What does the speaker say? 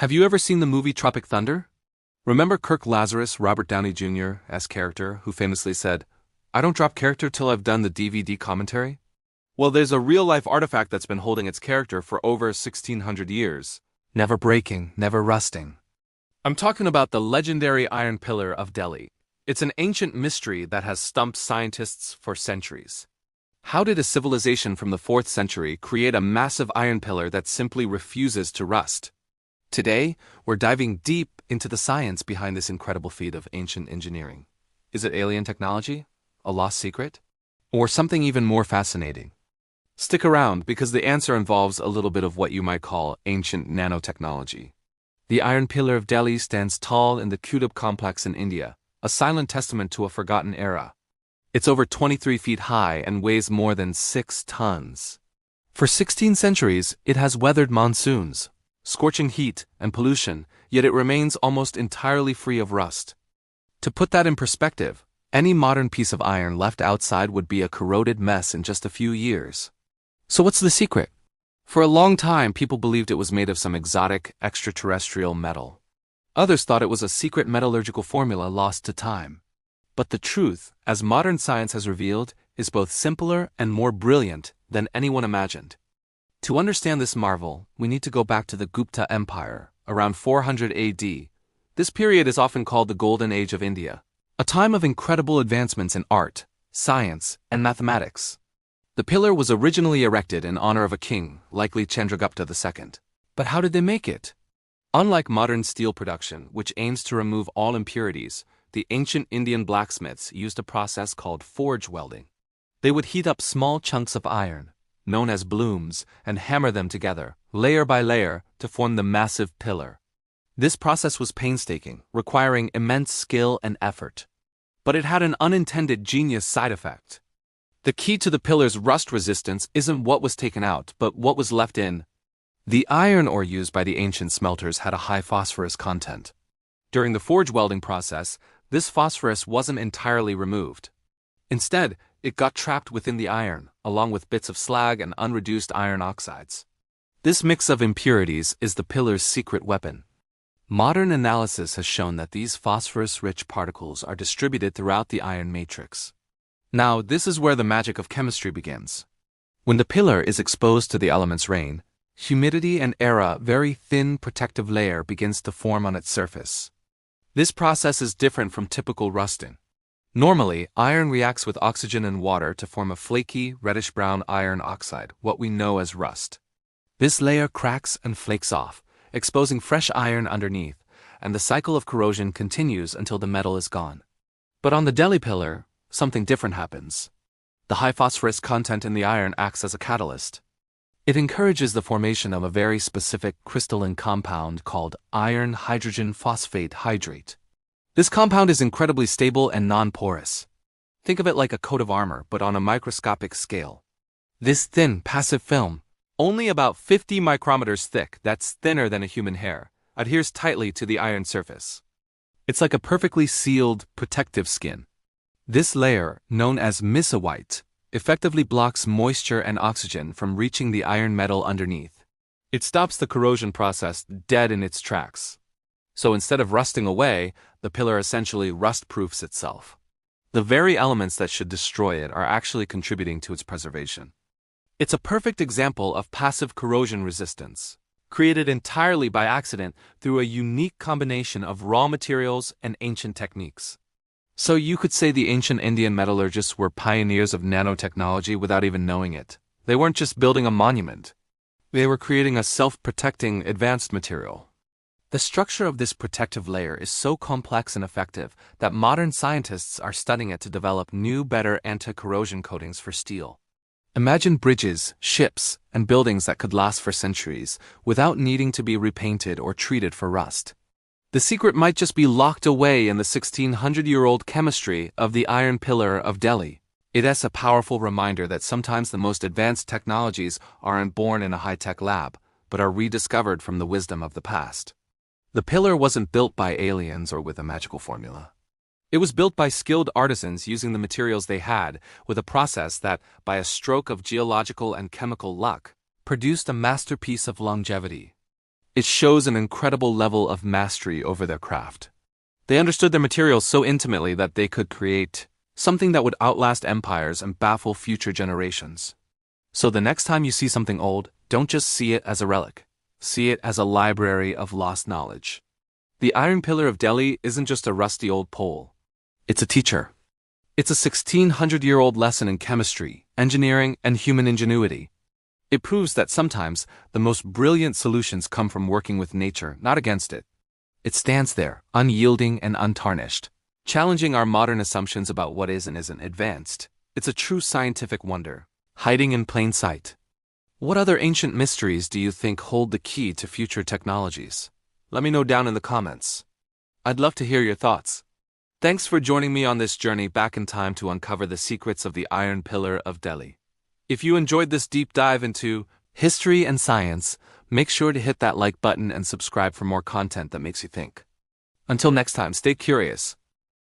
Have you ever seen the movie Tropic Thunder? Remember Kirk Lazarus, Robert Downey Jr. as character, who famously said, "I don't drop character till I've done the DVD commentary"? Well, there's a real-life artifact that's been holding its character for over 1600 years. Never breaking, never rusting. I'm talking about the legendary Iron Pillar of Delhi. It's an ancient mystery that has stumped scientists for centuries. How did a civilization from the 4th century create a massive iron pillar that simply refuses to rust? Today, we're diving deep into the science behind this incredible feat of ancient engineering. Is it alien technology? A lost secret? Or something even more fascinating? Stick around, because the answer involves a little bit of what you might call ancient nanotechnology. The Iron Pillar of Delhi stands tall in the Qutub complex in India, a silent testament to a forgotten era. It's over 23 feet high and weighs more than 6 tons. For 16 centuries, it has weathered monsoons, scorching heat, and pollution, yet it remains almost entirely free of rust. To put that in perspective, any modern piece of iron left outside would be a corroded mess in just a few years. So what's the secret? For a long time, people believed it was made of some exotic, extraterrestrial metal. Others thought it was a secret metallurgical formula lost to time. But the truth, as modern science has revealed, is both simpler and more brilliant than anyone imagined. To understand this marvel, we need to go back to the Gupta Empire, around 400 AD. This period is often called the Golden Age of India, a time of incredible advancements in art, science, and mathematics. The pillar was originally erected in honor of a king, likely Chandragupta II. But how did they make it? Unlike modern steel production, which aims to remove all impurities, the ancient Indian blacksmiths used a process called forge welding. They would heat up small chunks of iron, known as blooms, and hammer them together, layer by layer, to form the massive pillar. This process was painstaking, requiring immense skill and effort. But it had an unintended genius side effect. The key to the pillar's rust resistance isn't what was taken out, but what was left in. The iron ore used by the ancient smelters had a high phosphorus content. During the forge welding process, this phosphorus wasn't entirely removed. Instead, it got trapped within the iron, along with bits of slag and unreduced iron oxides. This mix of impurities is the pillar's secret weapon. Modern analysis has shown that these phosphorus-rich particles are distributed throughout the iron matrix. Now, this is where the magic of chemistry begins. When the pillar is exposed to the elements rain, humidity and air, a very thin protective layer begins to form on its surface. This process is different from typical rusting. Normally, iron reacts with oxygen and water to form a flaky, reddish-brown iron oxide, what we know as rust. This layer cracks and flakes off, exposing fresh iron underneath, and the cycle of corrosion continues until the metal is gone. But on the Delhi pillar, something different happens. The high phosphorus content in the iron acts as a catalyst. It encourages the formation of a very specific crystalline compound called iron hydrogen phosphate hydrate. This compound is incredibly stable and non-porous. Think of it like a coat of armor, but on a microscopic scale. This thin, passive film, only about 50 micrometers thick, that's thinner than a human hair, adheres tightly to the iron surface. It's like a perfectly sealed, protective skin. This layer, known as mesowite, effectively blocks moisture and oxygen from reaching the iron metal underneath. It stops the corrosion process dead in its tracks. So instead of rusting away, the pillar essentially rust-proofs itself. The very elements that should destroy it are actually contributing to its preservation. It's a perfect example of passive corrosion resistance, created entirely by accident through a unique combination of raw materials and ancient techniques. So you could say the ancient Indian metallurgists were pioneers of nanotechnology without even knowing it. They weren't just building a monument. They were creating a self-protecting advanced material. The structure of this protective layer is so complex and effective that modern scientists are studying it to develop new, better anti-corrosion coatings for steel. Imagine bridges, ships, and buildings that could last for centuries without needing to be repainted or treated for rust. The secret might just be locked away in the 1600-year-old chemistry of the Iron Pillar of Delhi. It is a powerful reminder that sometimes the most advanced technologies aren't born in a high-tech lab, but are rediscovered from the wisdom of the past. The pillar wasn't built by aliens or with a magical formula. It was built by skilled artisans using the materials they had, with a process that, by a stroke of geological and chemical luck, produced a masterpiece of longevity. It shows an incredible level of mastery over their craft. They understood their materials so intimately that they could create something that would outlast empires and baffle future generations. So the next time you see something old, don't just see it as a relic. See it as a library of lost knowledge. The Iron Pillar of Delhi isn't just a rusty old pole. It's a teacher. It's a 1600-year-old lesson in chemistry, engineering, and human ingenuity. It proves that sometimes the most brilliant solutions come from working with nature, not against it. It stands there, unyielding and untarnished, challenging our modern assumptions about what is and isn't advanced. It's a true scientific wonder, hiding in plain sight. What other ancient mysteries do you think hold the key to future technologies? Let me know down in the comments. I'd love to hear your thoughts. Thanks for joining me on this journey back in time to uncover the secrets of the Iron Pillar of Delhi. If you enjoyed this deep dive into history and science, make sure to hit that like button and subscribe for more content that makes you think. Until next time, stay curious,